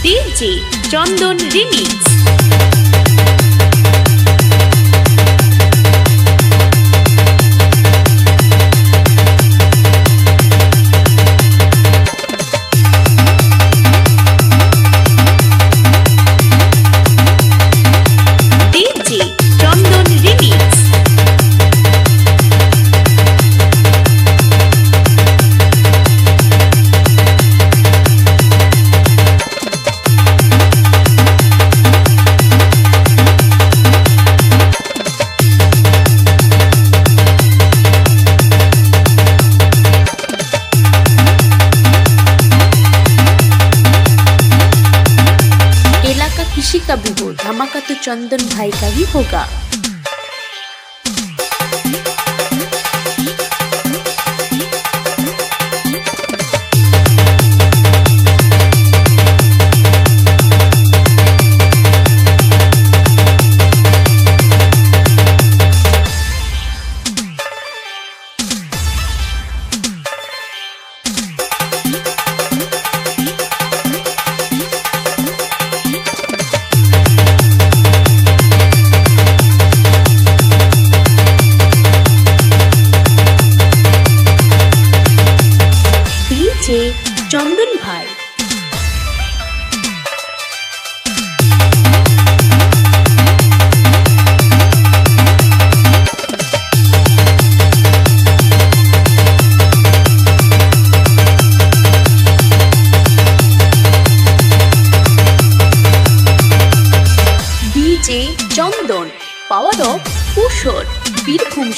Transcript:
DJ চন্দন remix. DJ চন্দন remix. किसी का भी हो धमाका तो चंदन भाई का ही होगा। Chandan bhai DJ Chandan power of Kushore Birbhum.